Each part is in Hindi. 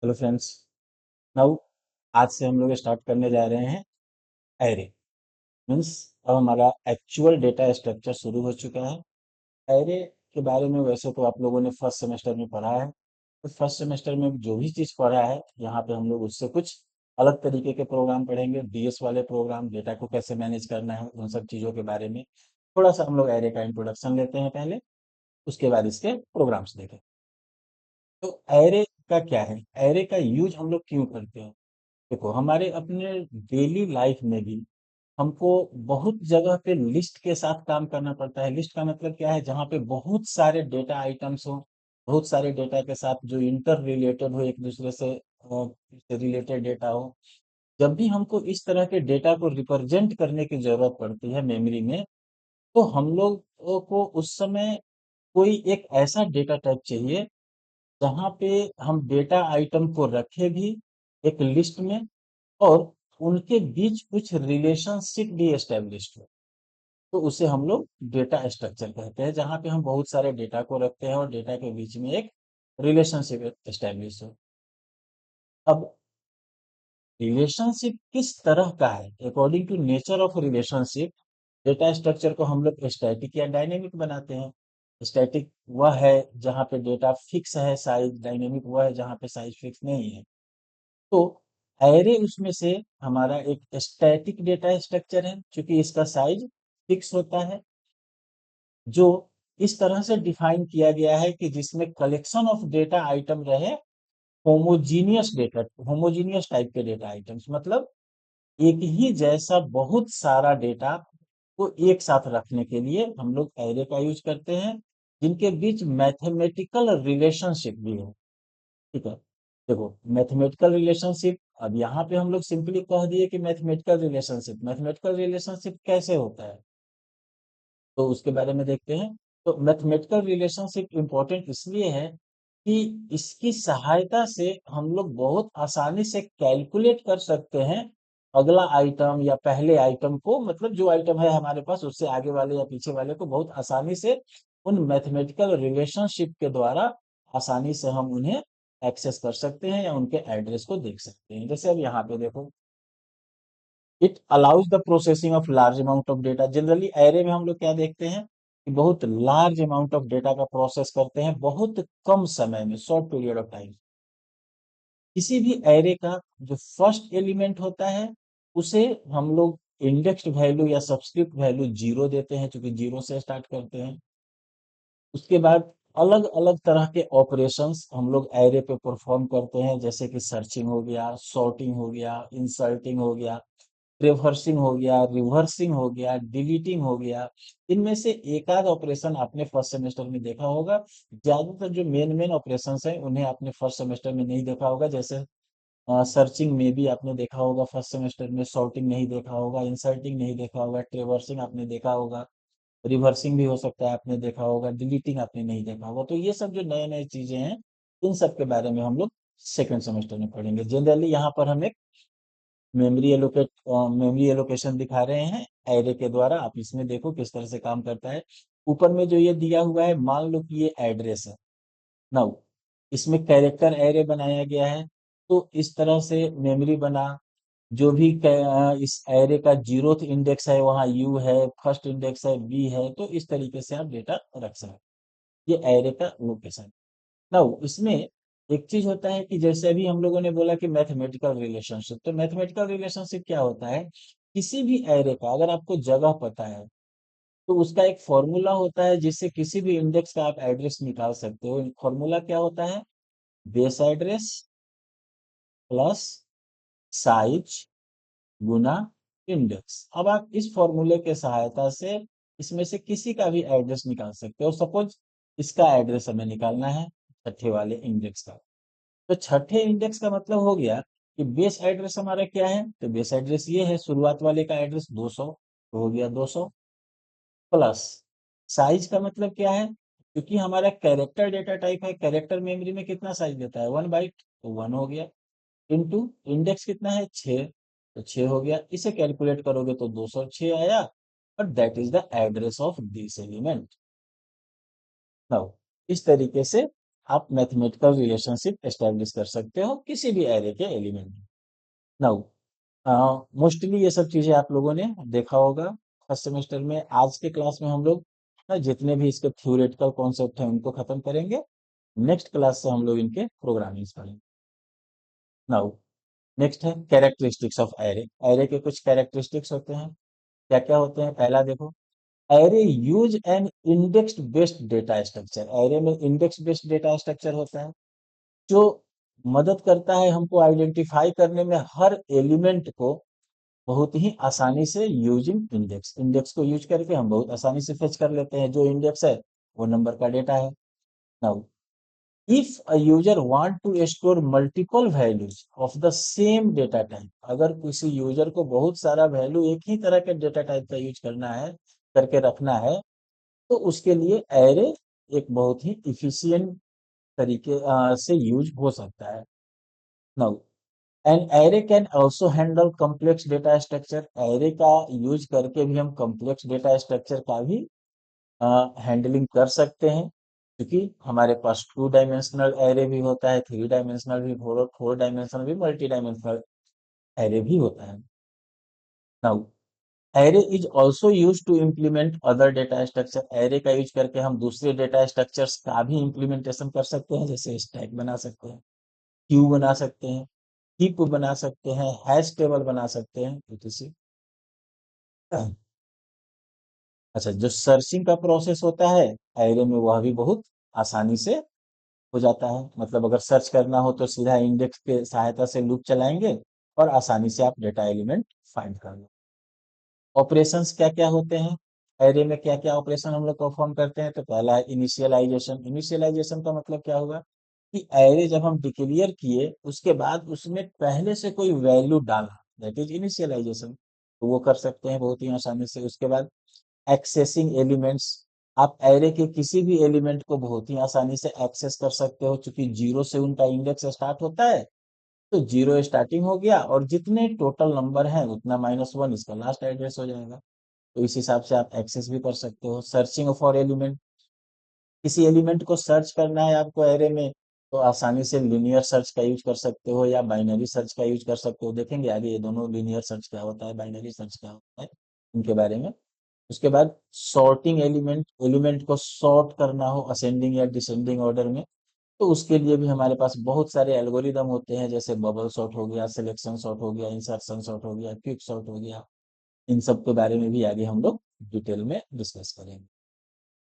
Hello friends. नाउ आज से हम लोग स्टार्ट करने जा रहे हैं एरे। मीन्स अब हमारा एक्चुअल डेटा स्ट्रक्चर शुरू हो चुका है। एरे के बारे में वैसे तो आप लोगों ने फर्स्ट सेमेस्टर में पढ़ा है, तो फर्स्ट सेमेस्टर में जो भी चीज़ पढ़ा है यहाँ पे हम लोग उससे कुछ अलग तरीके के प्रोग्राम पढ़ेंगे। डीएस वाले प्रोग्राम, डेटा को कैसे मैनेज करना है, उन सब चीज़ों के बारे में थोड़ा सा हम लोग एरे का इंट्रोडक्शन लेते हैं पहले, उसके बाद इसके प्रोग्राम्स देखें। तो एरे का क्या है, एरे का यूज हम लोग क्यों करते हैं? देखो, हमारे अपने डेली लाइफ में भी हमको बहुत जगह पे लिस्ट के साथ काम करना पड़ता है। लिस्ट का मतलब क्या है? जहाँ पे बहुत सारे डेटा आइटम्स हो, बहुत सारे डेटा के साथ जो इंटर रिलेटेड हो, एक दूसरे से रिलेटेड डेटा हो। जब भी हमको इस तरह के डेटा को रिप्रेजेंट करने की जरूरत पड़ती है मेमोरी में, तो हम लोग को उस समय कोई एक ऐसा डेटा टाइप चाहिए जहाँ पे हम डेटा आइटम को रखे भी एक लिस्ट में, और उनके बीच कुछ रिलेशनशिप भी एस्टेब्लिश्ड हो। तो उसे हम लोग डेटा स्ट्रक्चर कहते हैं, जहाँ पे हम बहुत सारे डेटा को रखते हैं और डेटा के बीच में एक रिलेशनशिप एस्टेब्लिश हो। अब रिलेशनशिप किस तरह का है, according to nature of relationship data structure को हम लोग स्टैटिक या डायनेमिक बनाते हैं। स्टैटिक वह है जहाँ पे डेटा फिक्स है साइज, डायनेमिक वह है जहाँ पे साइज फिक्स नहीं है। तो एरे उसमें से हमारा एक स्टैटिक डेटा स्ट्रक्चर है, क्योंकि इसका साइज फिक्स होता है, जो इस तरह से डिफाइन किया गया है कि जिसमें कलेक्शन ऑफ डेटा आइटम रहे, होमोजीनियस डेटा, होमोजीनियस टाइप के डेटा आइटम्स, मतलब एक ही जैसा बहुत सारा डेटा को एक साथ रखने के लिए हम लोग एरे का यूज करते हैं, जिनके बीच मैथमेटिकल रिलेशनशिप भी है। ठीक है, देखो मैथमेटिकल रिलेशनशिप, अब यहाँ पे हम लोग सिंपली कह दिए कि मैथमेटिकल रिलेशनशिप, मैथमेटिकल रिलेशनशिप कैसे होता है तो उसके बारे में देखते हैं। तो मैथमेटिकल रिलेशनशिप इंपॉर्टेंट इसलिए है कि इसकी सहायता से हम लोग बहुत आसानी से कैलकुलेट कर सकते हैं अगला आइटम या पहले आइटम को, मतलब जो आइटम है हमारे पास उससे आगे वाले या पीछे वाले को बहुत आसानी से उन मैथमेटिकल रिलेशनशिप के द्वारा आसानी से हम उन्हें एक्सेस कर सकते हैं या उनके एड्रेस को देख सकते हैं। जैसे अब यहाँ पे देखो, it allows the processing of large amount of data. Generally array में हम लोग क्या देखते हैं कि बहुत लार्ज अमाउंट ऑफ डेटा का प्रोसेस करते हैं बहुत कम समय में, शॉर्ट पीरियड ऑफ टाइम। किसी भी एरे का जो फर्स्ट एलिमेंट होता है उसे हम लोग इंडेक्स्ड वैल्यू या सब्सक्रिप्ट वैल्यू जीरो देते हैं, क्योंकि जीरो से स्टार्ट करते हैं। उसके बाद अलग अलग तरह के ऑपरेशंस हम लोग एरे पे परफॉर्म करते हैं, जैसे कि सर्चिंग हो गया, सॉर्टिंग हो गया, इंसर्टिंग हो गया, ट्रेवर्सिंग हो गया, रिवर्सिंग हो गया, डिलीटिंग हो गया। इनमें से एक आध ऑपरेशन आपने फर्स्ट सेमेस्टर में देखा होगा। ज्यादातर जो मेन मेन ऑपरेशंस हैं उन्हें आपने फर्स्ट सेमेस्टर में नहीं देखा होगा। जैसे सर्चिंग में भी आपने देखा होगा फर्स्ट सेमेस्टर में, सॉर्टिंग नहीं देखा होगा, इंसर्टिंग नहीं देखा होगा, ट्रेवर्सिंग आपने देखा होगा, रिवर्सिंग भी हो सकता है आपने देखा होगा, डिलीटिंग आपने नहीं देखा होगा। तो ये सब जो नए नए चीजें हैं, इन सब के बारे में हम लोग सेकंड सेमेस्टर में पढ़ेंगे। जनरली यहाँ पर हम एक मेमोरी एलोकेशन दिखा रहे हैं एरे के द्वारा। आप इसमें देखो किस तरह से काम करता है। ऊपर में जो ये दिया हुआ है, मान लो कि ये एड्रेस है। नाउ इसमें कैरेक्टर एरे बनाया गया है, तो इस तरह से मेमोरी बना। जो भी इस एरे का जीरोथ इंडेक्स है वहाँ यू है, फर्स्ट इंडेक्स है बी है, तो इस तरीके से आप डेटा रख सकते। ये एरे का लोकेशन। नाउ इसमें एक चीज होता है कि जैसे अभी हम लोगों ने बोला कि मैथमेटिकल रिलेशनशिप, तो मैथमेटिकल रिलेशनशिप क्या होता है? किसी भी एरे का अगर आपको जगह पता है तो उसका एक फॉर्मूला होता है जिससे किसी भी इंडेक्स का आप एड्रेस निकाल सकते हो। फॉर्मूला क्या होता है? बेस एड्रेस प्लस साइज गुना इंडेक्स। अब आप इस फॉर्मूले के सहायता से इसमें से किसी का भी एड्रेस निकाल सकते हो। सपोज इसका एड्रेस हमें निकालना है, छठे वाले इंडेक्स का। तो छठे इंडेक्स का मतलब हो गया कि बेस एड्रेस हमारा क्या है, तो बेस एड्रेस ये है, शुरुआत वाले का एड्रेस 200, तो हो गया 200 प्लस। साइज का मतलब क्या है? क्योंकि हमारा कैरेक्टर डेटा टाइप है, कैरेक्टर मेमोरी में कितना साइज देता है, 1 बाइट, तो 1 हो गया। इनटू इंडेक्स कितना है, 6, तो 6 हो गया। इसे कैलकुलेट करोगे तो 206 आया, और that is the address of this element. Now इस तरीके से आप मैथमेटिकल रिलेशनशिप एस्टेब्लिश कर सकते हो किसी भी एरे के एलिमेंट में। नाउ मोस्टली ये सब चीजें आप लोगों ने देखा होगा फर्स्ट सेमेस्टर में। आज के क्लास में हम लोग जितने भी इसके थ्योरेटिकल कॉन्सेप्ट हैं उनको खत्म करेंगे। नेक्स्ट क्लास से हम लोग इनके प्रोग्रामिंग पढ़ेंगे। नाउ नेक्स्ट है कैरेक्टरिस्टिक्स ऑफ एरे। एरे के कुछ कैरेक्टरिस्टिक्स होते हैं। क्या क्या होते हैं? पहला देखो, array use N index based data structure. Array में इंडेक्स बेस्ड डेटा स्ट्रक्चर होता है जो मदद करता है हमको आइडेंटिफाई करने में हर एलिमेंट को बहुत ही आसानी से यूजिंग इंडेक्स। इंडेक्स को यूज करके हम बहुत आसानी से फेच कर लेते हैं। जो इंडेक्स है वो नंबर का डेटा है। Now if a user want to store multiple values of the same data type, अगर किसी यूजर को बहुत सारा वैल्यू एक ही तरह के डेटा टाइप का यूज करना है, करके रखना है, तो उसके लिए एरे एक बहुत ही इफिशियंट तरीके से यूज हो सकता है। Now an array can also handle complex data structure. Array का यूज करके भी हम कॉम्प्लेक्स डेटा स्ट्रक्चर का भी हैंडलिंग कर सकते हैं, क्योंकि हमारे पास 2 डायमेंशनल एरे भी होता है, 3 डायमेंशनल भी, 4 डायमेंशनल भी, मल्टी डायमेंशनल एरे भी होता है। Now array is also use to implement other data structure. Array का यूज करके हम दूसरे डेटा स्ट्रक्चर्स का भी इम्प्लीमेंटेशन कर सकते हैं, जैसे स्टैक बना सकते हैं, क्यू बना सकते हैं, हीप बना सकते हैं, हैश टेबल बना सकते हैं, etc। अच्छा, जो सर्चिंग का प्रोसेस होता है एरे में, वह भी बहुत आसानी से हो जाता है। मतलब अगर सर्च करना हो तो सीधा इंडेक्स के सहायता से लूप चलाएंगे और आसानी से आप डेटा एलिमेंट फाइंड कर लो। ऑपरेशंस क्या क्या होते हैं? एरे में क्या क्या ऑपरेशन हम लोग परफॉर्म करते हैं? तो पहला है इनिशियलाइजेशन। इनिशियलाइजेशन का मतलब क्या होगा कि एरे जब हम डिक्लेयर किए उसके बाद उसमें पहले से कोई वैल्यू डाला, दैट इज इनिशियलाइजेशन। तो वो कर सकते हैं बहुत ही आसानी से। उसके बाद एक्सेसिंग एलिमेंट्स। आप एरे के किसी भी एलिमेंट को बहुत ही आसानी से एक्सेस कर सकते हो, क्योंकि जीरो से उनका इंडेक्स स्टार्ट होता है। तो जीरो स्टार्टिंग हो गया और जितने टोटल नंबर है उतना -1 इसका लास्ट एड्रेस हो जाएगा। तो इस हिसाब से आप एक्सेस भी कर सकते हो। सर्चिंग फॉर एलिमेंट, किसी एलिमेंट को सर्च करना है आपको एरे में, तो आसानी से लिनियर सर्च का यूज कर सकते हो या बाइनरी सर्च का यूज कर सकते हो। देखेंगे आगे ये दोनों, लिनियर सर्च क्या होता है, बाइनरी सर्च क्या होता है, इनके बारे में। उसके बाद सॉर्टिंग एलिमेंट, एलिमेंट को सॉर्ट करना हो असेंडिंग या डिसेंडिंग ऑर्डर में, तो उसके लिए भी हमारे पास बहुत सारे एल्गोरिदम होते हैं, जैसे बबल सॉर्ट हो गया, सिलेक्शन सॉर्ट हो गया, इंसर्शन सॉर्ट हो गया, क्विक सॉर्ट हो गया। इन सब के बारे में भी आगे हम लोग डिटेल में डिस्कस करेंगे।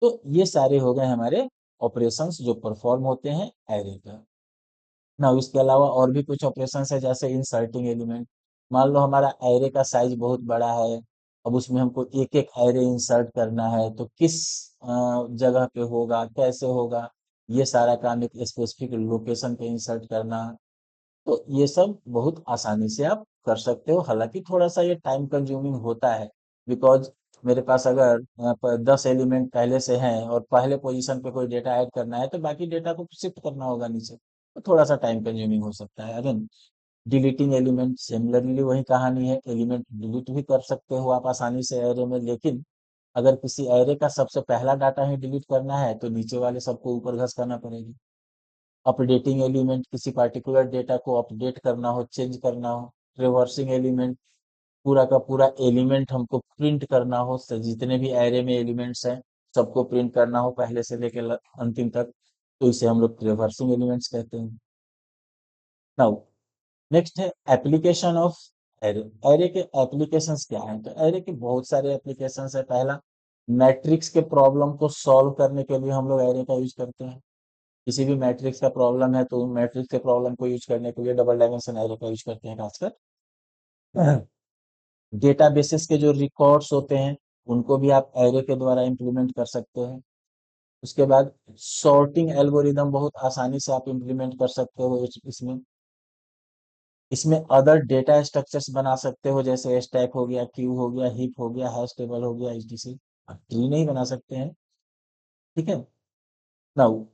तो ये सारे हो गए हमारे ऑपरेशंस जो परफॉर्म होते हैं एरे पर। ना इसके अलावा और भी कुछ ऑपरेशंस है, जैसे इंसर्टिंग एलिमेंट। मान लो हमारा एरे का साइज बहुत बड़ा है, अब उसमें हमको एक एक एरे इंसर्ट करना है, तो किस जगह पे होगा, कैसे होगा, ये सारा काम एक स्पेसिफिक लोकेशन पे इंसर्ट करना। तो ये सब बहुत आसानी से आप कर सकते हो। हालांकि थोड़ा सा ये टाइम कंज्यूमिंग होता है, बिकॉज मेरे पास अगर 10 एलिमेंट पहले से हैं और पहले पोजीशन पे कोई डेटा ऐड करना है, तो बाकी डेटा को शिफ्ट करना होगा नीचे, तो थोड़ा सा टाइम कंज्यूमिंग हो सकता है। अगेन डिलीटिंग एलिमेंट, सिमिलरली वही कहानी है। एलिमेंट डिलीट भी कर सकते हो आप आसानी से एरे में, लेकिन अगर किसी एरे का सबसे पहला डाटा ही डिलीट करना है तो नीचे वाले सबको ऊपर घस करना पड़ेगी। अपडेटिंग एलिमेंट, किसी पार्टिकुलर डेटा को अपडेट करना हो, चेंज करना हो। रिवर्सिंग एलिमेंट, पूरा का पूरा एलिमेंट हमको प्रिंट करना हो, जितने भी एरे में एलिमेंट्स हैं सबको प्रिंट करना हो पहले से लेकर अंतिम तक, तो इसे हम लोग रिवर्सिंग एलिमेंट्स कहते हैं। नाउ नेक्स्ट है एप्लीकेशन ऑफ एरे। एरे के एप्लीकेशंस क्या हैं? तो एरे के बहुत सारे एप्लीकेशंस है। पहला, मैट्रिक्स के प्रॉब्लम को सॉल्व करने के लिए हम लोग एरे का यूज करते हैं। किसी भी मैट्रिक्स का प्रॉब्लम है तो मैट्रिक्स के प्रॉब्लम को यूज करने के लिए डबल डायमेंशन एरे का यूज करते हैं खासकर। डेटाबेसेस के जो रिकॉर्ड्स होते हैं उनको भी आप एरे के द्वारा इंप्लीमेंट कर सकते हैं। उसके बाद सॉर्टिंग एल्गोरिदम बहुत आसानी से आप इंप्लीमेंट कर सकते हो इसमें। इसमें अदर डेटा स्ट्रक्चर्स बना सकते हो, जैसे स्टैक हो गया, क्यू हो गया, हीप हो गया, हैश टेबल हो गया, etc। ट्री नहीं बना सकते हैं, ठीक है। नाउ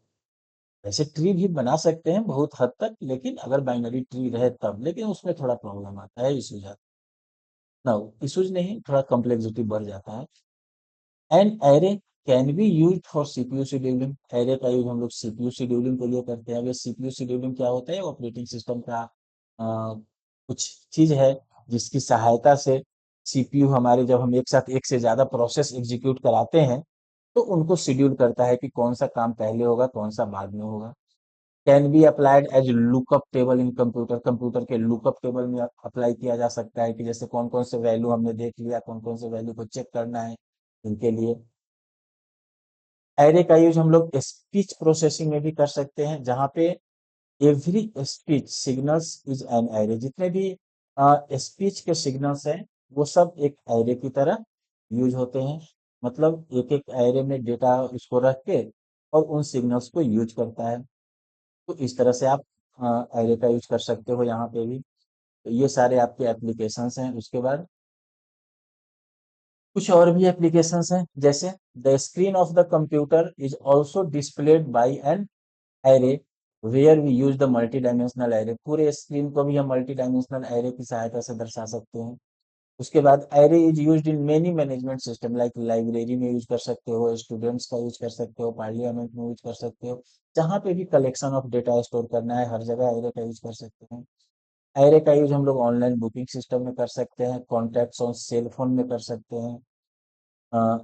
वैसे ट्री भी बना सकते हैं बहुत हद तक, लेकिन अगर बाइनरी ट्री रहे तब, लेकिन उसमें थोड़ा प्रॉब्लम आता है, इशूज आता है। नाउ इशूज नहीं, थोड़ा कॉम्प्लेक्सिटी बढ़ जाता है। An array can be use for CPU scheduling. Array का यूज हम लोग सीपीयू शेड्यूलिंग के लिए करते हैं। अब ये सीपीयू शेड्यूलिंग क्या होता है? ऑपरेटिंग सिस्टम का कुछ चीज है जिसकी सहायता से सीपीयू हमारे, जब हम एक साथ एक से ज्यादा प्रोसेस एग्जीक्यूट कराते हैं, तो उनको शेड्यूल करता है कि कौन सा काम पहले होगा, कौन सा बाद में होगा। Can be applied as lookup table in computer. Computer के लुकअप टेबल में अप्लाई किया जा सकता है कि जैसे कौन कौन से वैल्यू हमने देख लिया, कौन कौन से वैल्यू को चेक करना है, इनके लिए। एरे का यूज हम लोग स्पीच प्रोसेसिंग में भी कर सकते हैं, जहाँ पे every speech signals is an array. जितने भी स्पीच के सिग्नल्स हैं, वो सब एक एरे की तरह यूज होते हैं। मतलब एक एक एरे में डेटा उसको रख के और उन सिग्नल्स को यूज करता है। तो इस तरह से आप एरे का यूज कर सकते हो यहाँ पे भी। तो ये सारे आपके एप्लीकेशंस हैं। उसके बाद कुछ और भी एप्लीकेशंस हैं, जैसे the screen of the computer is also displayed by an array where we use the multi dimensional array. पूरे स्क्रीन को भी हम मल्टी डायमेंशनल एरे की सहायता से दर्शा सकते हैं। उसके बाद array is used in many management system, like library में यूज कर सकते हो, स्टूडेंट्स का यूज कर सकते हो, पार्लियामेंट में यूज कर सकते हो। जहां पे भी कलेक्शन ऑफ डेटा स्टोर करना है, हर जगह एरे का यूज कर सकते हैं। एरे का यूज हम लोग ऑनलाइन बुकिंग सिस्टम में कर सकते हैं, कॉन्टैक्ट्स ऑन सेल फोन में कर सकते हैं। अ,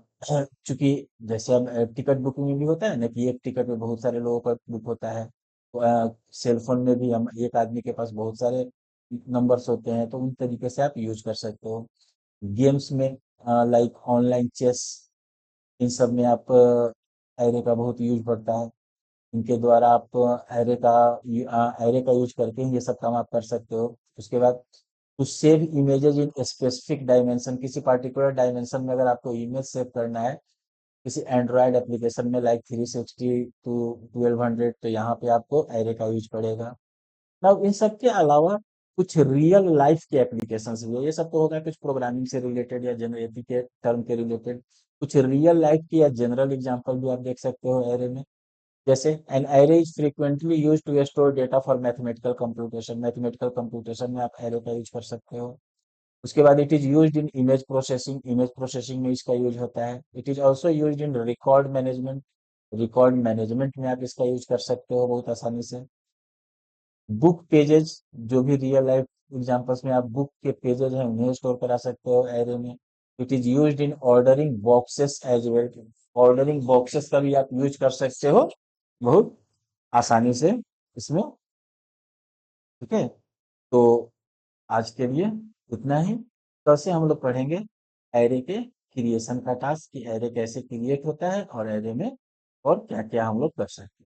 चूंकि जैसे अब टिकट बुकिंग में भी होता है ना कि एक टिकट में बहुत सारे लोगों का बुक होता है, तो सेल फोन में भी हम एक आदमी के पास बहुत सारे नंबर्स होते हैं, तो उन तरीके से आप यूज कर सकते हो। गेम्स में लाइक ऑनलाइन चेस, इन सब में आप एरे का बहुत यूज पड़ता है। इनके द्वारा आप एरे का यूज करके ये सब काम आप कर सकते हो। उसके बाद to save images in specific dimension, किसी पार्टिकुलर डायमेंशन में अगर आपको इमेज सेव करना है किसी एंड्रॉयड एप्लीकेशन में, लाइक 360 टू 1200, तो यहाँ पे आपको एरे का यूज पड़ेगा। अब इन सब के अलावा कुछ रियल लाइफ के एप्लीकेशंस भी है। ये सब तो होगा कुछ प्रोग्रामिंग से रिलेटेड या जनरेटिव के टर्म के रिलेटेड। कुछ रियल लाइफ की या जनरल एग्जांपल भी आप देख सकते हो एरे में। जैसे an array is frequently use to store data for mathematical computation. Mathematical computation में आप एरे का यूज कर सकते हो। उसके बाद it is used in image processing. Image processing में इसका यूज होता है। It is also used in record management. Record management में आप इसका यूज कर सकते हो बहुत आसानी से। बुक पेजेस, जो भी रियल लाइफ एग्जांपल्स में आप बुक के पेजेस हैं उन्हें स्टोर करा सकते हो एरे में। It is used in ordering boxes as well. Ordering boxes का भी आप यूज कर सकते हो बहुत आसानी से इसमें। ठीक है, तो आज के लिए इतना ही। कल से हम लोग पढ़ेंगे एरे के क्रिएशन का टास्क, कि एरे कैसे क्रिएट होता है और एरे में और क्या क्या हम लोग कर सकते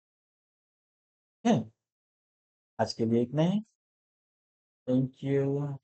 हैं। आज के लिए इतना ही। Thank you.